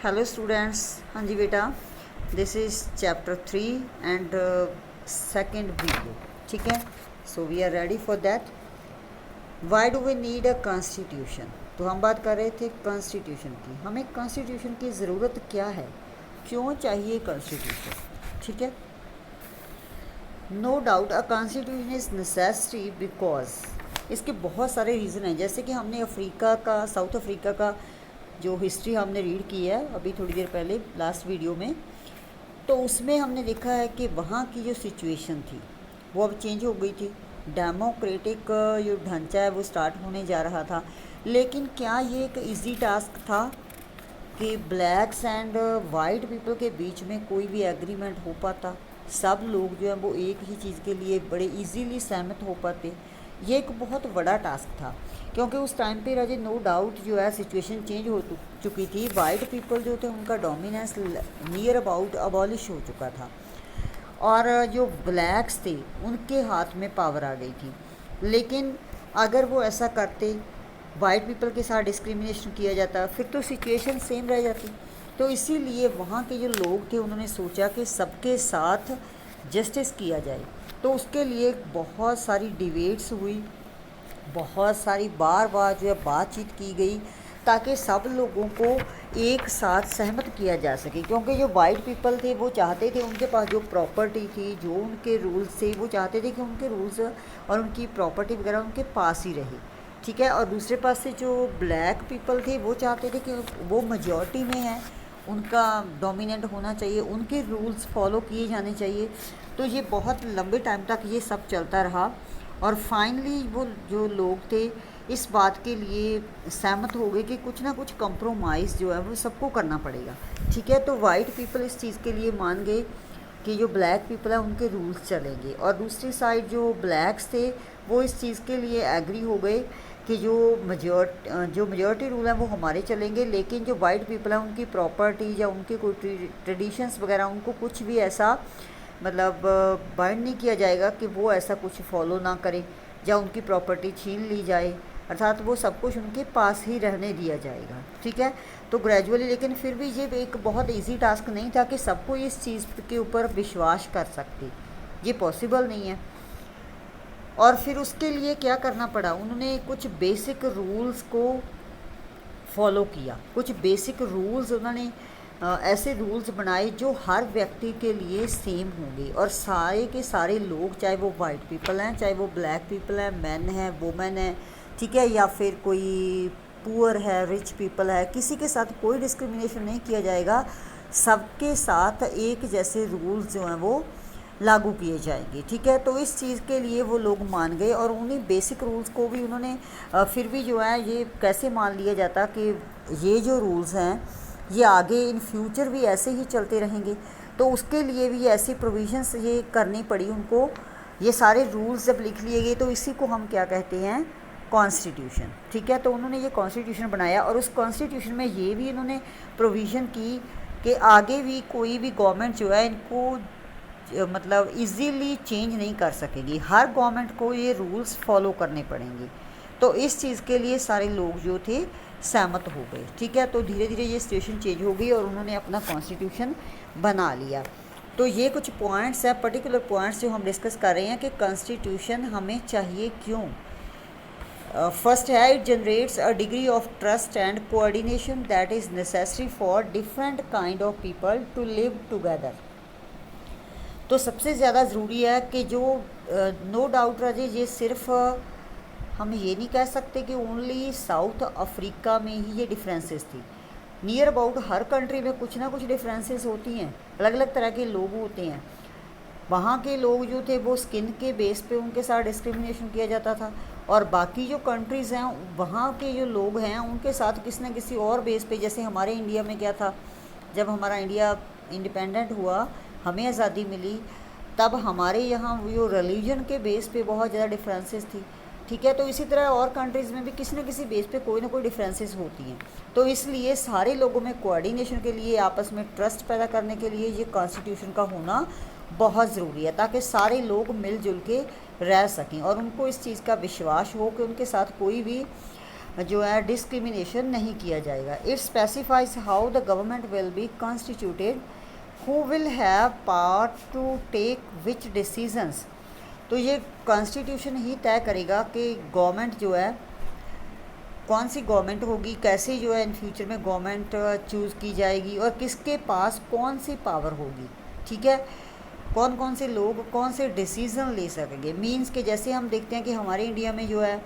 Hello students. हाँ जी बेटा, this is chapter 3 and second video. ठीक है, so we are ready for that. Why do we need a constitution. तो हम बात कर रहे थे कॉन्स्टिट्यूशन की। हमें कॉन्स्टिट्यूशन की ज़रूरत क्या है, क्यों चाहिए कॉन्स्टिट्यूशन। ठीक है, no doubt a constitution is necessary because इसके बहुत सारे रीज़न हैं। जैसे कि हमने अफ्रीका का, साउथ अफ्रीका का जो हिस्ट्री हमने रीड की है अभी थोड़ी देर पहले लास्ट वीडियो में, तो उसमें हमने देखा है कि वहाँ की जो सिचुएशन थी वो अब चेंज हो गई थी। डेमोक्रेटिक जो ढांचा है वो स्टार्ट होने जा रहा था। लेकिन क्या ये एक इजी टास्क था कि ब्लैक्स एंड वाइट पीपल के बीच में कोई भी एग्रीमेंट हो पाता? सब लोग जो हैं वो एक ही चीज़ के लिए बड़े इजीली सहमत हो पाते? ये एक बहुत बड़ा टास्क था, क्योंकि उस टाइम पे राजे नो डाउट जो है सिचुएशन चेंज हो चुकी थी। वाइट पीपल जो थे उनका डोमिनेंस नियर अबाउट अबॉलिश हो चुका था, और जो ब्लैक्स थे उनके हाथ में पावर आ गई थी। लेकिन अगर वो ऐसा करते, वाइट पीपल के साथ डिस्क्रिमिनेशन किया जाता, फिर तो सिचुएशन सेम रह जाती। तो इसीलिए वहाँ के जो लोग थे उन्होंने सोचा कि सबके साथ जस्टिस किया जाए। तो उसके लिए बहुत सारी डिबेट्स हुई, बहुत सारी बार बार जो है बातचीत की गई, ताकि सब लोगों को एक साथ सहमत किया जा सके। क्योंकि जो वाइट पीपल थे वो चाहते थे उनके पास जो प्रॉपर्टी थी, जो उनके रूल्स थे, वो चाहते थे कि उनके रूल्स और उनकी प्रॉपर्टी वगैरह उनके पास ही रहे। ठीक है, और दूसरे पास से जो ब्लैक पीपल थे वो चाहते थे कि वो मेजॉरिटी में है, उनका डोमिनेंट होना चाहिए, उनके रूल्स फॉलो किए जाने चाहिए। तो ये बहुत लंबे टाइम तक ये सब चलता रहा, और फाइनली वो जो लोग थे इस बात के लिए सहमत हो गए कि कुछ ना कुछ कंप्रोमाइज़ जो है वो सबको करना पड़ेगा। ठीक है, तो वाइट पीपल इस चीज़ के लिए मान गए कि जो ब्लैक पीपल है उनके रूल्स चलेंगे, और दूसरी साइड जो ब्लैक्स थे वो इस चीज़ के लिए एग्री हो गए कि जो मेजॉरिटी रूल हैं वो हमारे चलेंगे, लेकिन जो वाइट पीपल हैं उनकी प्रॉपर्टी या उनके कोई ट्रेडिशंस वगैरह उनको कुछ भी ऐसा मतलब बाइंड नहीं किया जाएगा कि वो ऐसा कुछ फॉलो ना करें या उनकी प्रॉपर्टी छीन ली जाए, अर्थात वो सब कुछ उनके पास ही रहने दिया जाएगा। ठीक है, तो ग्रेजुअली, लेकिन फिर भी ये एक बहुत इजी टास्क नहीं था कि सबको इस चीज़ के ऊपर विश्वास कर सकते, ये पॉसिबल नहीं है। और फिर उसके लिए क्या करना पड़ा, उन्होंने कुछ बेसिक रूल्स को फॉलो किया। कुछ बेसिक रूल्स उन्होंने ऐसे रूल्स बनाए जो हर व्यक्ति के लिए सेम होंगे, और सारे के सारे लोग, चाहे वो वाइट पीपल हैं, चाहे वो ब्लैक पीपल हैं, मैन हैं, वुमेन हैं, ठीक है, या फिर कोई पुअर है, रिच पीपल है, किसी के साथ कोई डिस्क्रिमिनेशन नहीं किया जाएगा। सबके साथ एक जैसे रूल्स जो हैं वो लागू किए जाएंगे। ठीक है, तो इस चीज़ के लिए वो लोग मान गए, और उन्हीं बेसिक रूल्स को भी उन्होंने फिर भी जो है ये कैसे मान लिया जाता कि ये जो रूल्स हैं ये आगे इन फ्यूचर भी ऐसे ही चलते रहेंगे। तो उसके लिए भी ऐसी प्रोविजंस ये करनी पड़ी उनको। ये सारे रूल्स जब लिख लिए गए तो इसी को हम क्या कहते हैं, कॉन्स्टिट्यूशन। ठीक है, तो उन्होंने ये कॉन्स्टिट्यूशन बनाया, और उस कॉन्स्टिट्यूशन में ये भी इन्होंने प्रोविज़न की कि आगे भी कोई भी गवर्नमेंट जो है इनको मतलब इजीली चेंज नहीं कर सकेगी, हर गवर्नमेंट को ये रूल्स फॉलो करने पड़ेंगे। तो इस चीज़ के लिए सारे लोग जो थे सहमत हो गए। ठीक है, तो धीरे धीरे ये सिचुएशन चेंज हो गई और उन्होंने अपना कॉन्स्टिट्यूशन बना लिया। तो ये कुछ पॉइंट्स है, पर्टिकुलर पॉइंट्स जो हम डिस्कस कर रहे हैं कि कॉन्स्टिट्यूशन हमें चाहिए क्यों। फर्स्ट है, it generates a degree of trust and coordination that is necessary for different kind of people to live together. तो सबसे ज़्यादा ज़रूरी है कि जो नो डाउट राजे, ये सिर्फ हम ये नहीं कह सकते कि ओनली साउथ अफ्रीका में ही ये डिफरेंसेस थी। नियर अबाउट हर कंट्री में कुछ ना कुछ डिफरेंसेस होती हैं, अलग अलग तरह के लोग होते हैं। वहाँ के लोग जो थे वो स्किन के बेस पे उनके साथ डिस्क्रिमिनेशन किया जाता था, और बाकी जो कंट्रीज़ हैं वहाँ के जो लोग हैं उनके साथ किसी न किसी और बेस पे, जैसे हमारे इंडिया में क्या था, जब हमारा इंडिया इंडिपेंडेंट हुआ, हमें आज़ादी मिली, तब हमारे यहाँ वो रिलीजन के बेस पे बहुत ज़्यादा डिफरेंसेस थी। ठीक है, तो इसी तरह और कंट्रीज़ में भी किसी न किसी बेस पे कोई ना कोई डिफरेंसेस होती हैं। तो इसलिए सारे लोगों में कोऑर्डिनेशन के लिए, आपस में ट्रस्ट पैदा करने के लिए ये कॉन्स्टिट्यूशन का होना बहुत ज़रूरी है, ताकि सारे लोग मिलजुल के रह सकें और उनको इस चीज़ का विश्वास हो कि उनके साथ कोई भी जो है डिस्क्रिमिनेशन नहीं किया जाएगा। It specifies how the government will be constituted, who will have power to take which decisions. तो ये कॉन्स्टिट्यूशन ही तय करेगा कि गवर्नमेंट जो है कौन सी गवर्नमेंट होगी, कैसे जो है इन फ्यूचर में गवर्नमेंट चूज़ की जाएगी और किसके पास कौन सी पावर होगी। ठीक है, कौन कौन से लोग कौन से डिसीज़न ले सकेंगे। मींस के जैसे हम देखते हैं कि हमारे इंडिया में जो है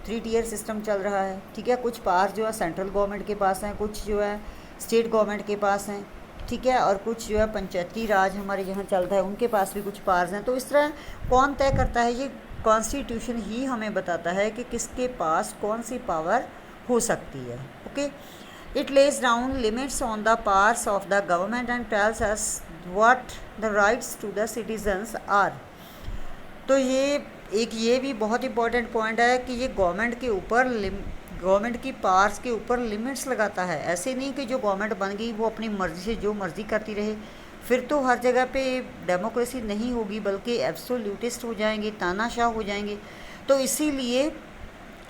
3 टियर सिस्टम चल रहा है। ठीक है, कुछ पावर जो है सेंट्रल गवर्नमेंट के पास हैं, कुछ जो है स्टेट गवर्नमेंट के पास हैं। ठीक है, और कुछ जो है पंचायती राज हमारे यहाँ चलता है, उनके पास भी कुछ पावर्स हैं। तो इस तरह कौन तय करता है, ये कॉन्स्टिट्यूशन ही हमें बताता है कि किसके पास कौन सी पावर हो सकती है। Okay, it lays down limits on the powers of the government and tells us what the rights to the citizens are. तो ये भी बहुत इंपॉर्टेंट पॉइंट है कि ये गवर्नमेंट के ऊपर गवर्नमेंट की पावर्स के ऊपर लिमिट्स लगाता है। ऐसे नहीं कि जो गवर्नमेंट बन गई वो अपनी मर्ज़ी से जो मर्ज़ी करती रहे, फिर तो हर जगह पे डेमोक्रेसी नहीं होगी बल्कि एब्सोल्यूटिस्ट हो जाएंगे, तानाशाह हो जाएंगे। तो इसीलिए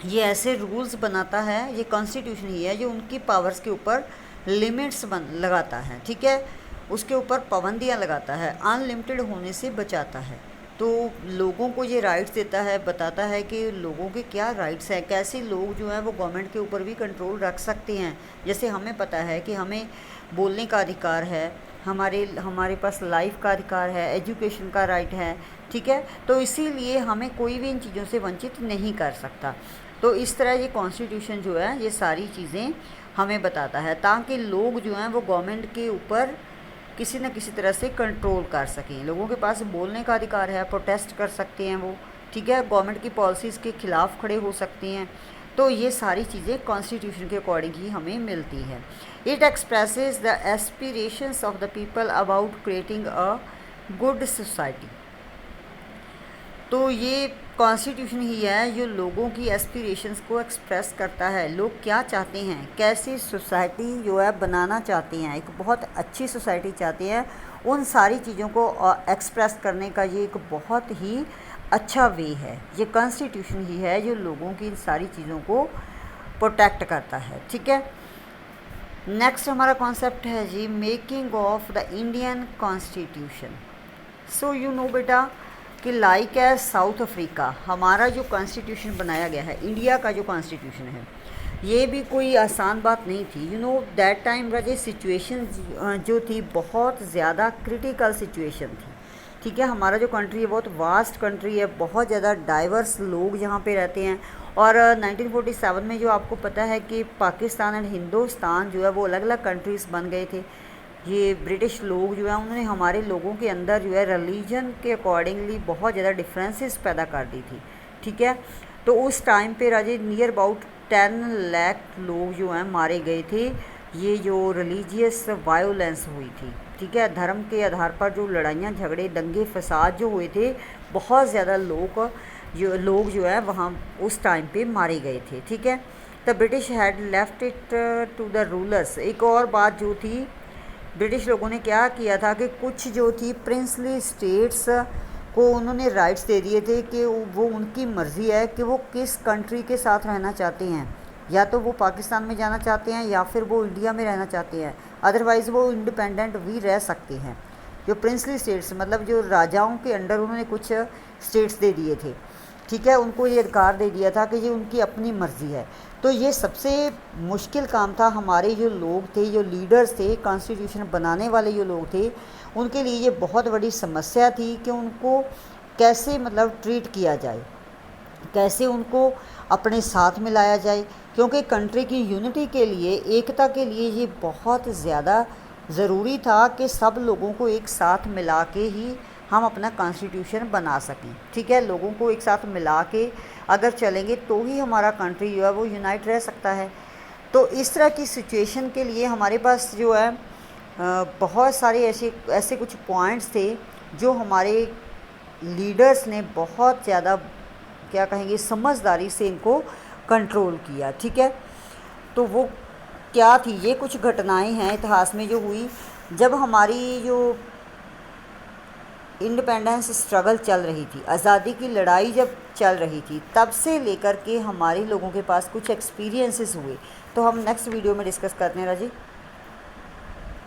ये ऐसे रूल्स बनाता है, ये कॉन्स्टिट्यूशन ही है जो उनकी पावर्स के ऊपर लिमिट्स लगाता है। ठीक है, उसके ऊपर पाबंदियाँ लगाता है, अनलिमिटेड होने से बचाता है। तो लोगों को ये राइट्स देता है, बताता है कि लोगों के क्या राइट्स हैं, कैसे लोग जो हैं वो गवर्नमेंट के ऊपर भी कंट्रोल रख सकते हैं। जैसे हमें पता है कि हमें बोलने का अधिकार है, हमारे पास लाइफ का अधिकार है, एजुकेशन का राइट है। ठीक है, तो इसीलिए हमें कोई भी इन चीज़ों से वंचित नहीं कर सकता। तो इस तरह ये कॉन्स्टिट्यूशन जो है ये सारी चीज़ें हमें बताता है ताकि लोग जो हैं वो गवर्नमेंट के ऊपर किसी न किसी तरह से कंट्रोल कर सकें। लोगों के पास बोलने का अधिकार है, प्रोटेस्ट कर सकते हैं वो। ठीक है, गवर्नमेंट की पॉलिसीज़ के ख़िलाफ़ खड़े हो सकते हैं। तो ये सारी चीज़ें कॉन्स्टिट्यूशन के अकॉर्डिंग ही हमें मिलती हैं। It expresses the aspirations of the people about creating a good society. तो ये कॉन्स्टिट्यूशन ही है जो लोगों की एस्पिरेशंस को एक्सप्रेस करता है। लोग क्या चाहते हैं, कैसी सोसाइटी जो है बनाना चाहते हैं, एक बहुत अच्छी सोसाइटी चाहते हैं, उन सारी चीज़ों को एक्सप्रेस करने का ये एक बहुत ही अच्छा वे है। ये कॉन्स्टिट्यूशन ही है जो लोगों की इन सारी चीज़ों को प्रोटेक्ट करता है। ठीक है, नेक्स्ट हमारा कॉन्सेप्ट है जी making of the Indian constitution. So you know बेटा कि लाइक है साउथ अफ्रीका, हमारा जो कॉन्स्टिट्यूशन बनाया गया है, इंडिया का जो कॉन्स्टिट्यूशन है, ये भी कोई आसान बात नहीं थी। यू नो दैट टाइम का जो सिचुएशन जो थी बहुत ज़्यादा क्रिटिकल सिचुएशन थी। ठीक है, हमारा जो कंट्री है बहुत वास्ट कंट्री है, बहुत ज़्यादा डाइवर्स लोग यहाँ पे रहते हैं। और 1947 में जो आपको पता है कि पाकिस्तान एंड हिंदुस्तान जो है वो अलग अलग कंट्रीज़ बन गए थे। ये ब्रिटिश लोग जो है उन्होंने हमारे लोगों के अंदर जो है रिलीजन के अकॉर्डिंगली बहुत ज़्यादा डिफरेंसेस पैदा कर दी थी। ठीक है, तो उस टाइम पे राजे नियर अबाउट 10 लाख लोग जो हैं मारे गए थे। ये जो रिलीजियस वायोलेंस हुई थी, ठीक है, धर्म के आधार पर जो लड़ाइयाँ झगड़े दंगे फसाद जो हुए थे, बहुत ज़्यादा लोग जो है वहाँ उस टाइम पे मारे गए थे। ठीक है, the British had left it to the rulers. एक और बात जो थी, ब्रिटिश लोगों ने क्या किया था कि कुछ जो थी प्रिंसली स्टेट्स को उन्होंने राइट्स दे दिए थे कि वो उनकी मर्ज़ी है कि वो किस कंट्री के साथ रहना चाहते हैं, या तो वो पाकिस्तान में जाना चाहते हैं या फिर वो इंडिया में रहना चाहते हैं, अदरवाइज़ वो इंडिपेंडेंट भी रह सकते हैं। जो प्रिंसली स्टेट्स मतलब जो राजाओं के अंडर उन्होंने कुछ स्टेट्स दे दिए थे। ठीक है, उनको ये अधिकार दे दिया था कि ये उनकी अपनी मर्ज़ी है। तो ये सबसे मुश्किल काम था हमारे जो लोग थे, जो लीडर्स थे, कॉन्स्टिट्यूशन बनाने वाले जो लोग थे, उनके लिए ये बहुत बड़ी समस्या थी कि उनको कैसे मतलब ट्रीट किया जाए, कैसे उनको अपने साथ में लाया जाए, क्योंकि कंट्री की यूनिटी के लिए, एकता के लिए ये बहुत ज़्यादा ज़रूरी था कि सब लोगों को एक साथ मिला के ही हम अपना कॉन्स्टिट्यूशन बना सकें। ठीक है, लोगों को एक साथ मिला के अगर चलेंगे तो ही हमारा कंट्री जो है वो यूनाइट रह सकता है। तो इस तरह की सिचुएशन के लिए हमारे पास जो है बहुत सारे ऐसे कुछ पॉइंट्स थे जो हमारे लीडर्स ने बहुत ज़्यादा क्या कहेंगे समझदारी से इनको कंट्रोल किया। ठीक है, तो वो क्या थी, ये कुछ घटनाएं हैं इतिहास में जो हुई जब हमारी जो इंडिपेंडेंस स्ट्रगल चल रही थी, आज़ादी की लड़ाई जब चल रही थी, तब से लेकर के हमारे लोगों के पास कुछ एक्सपीरियंसेस हुए, तो हम नेक्स्ट वीडियो में डिस्कस करते हैं राजी।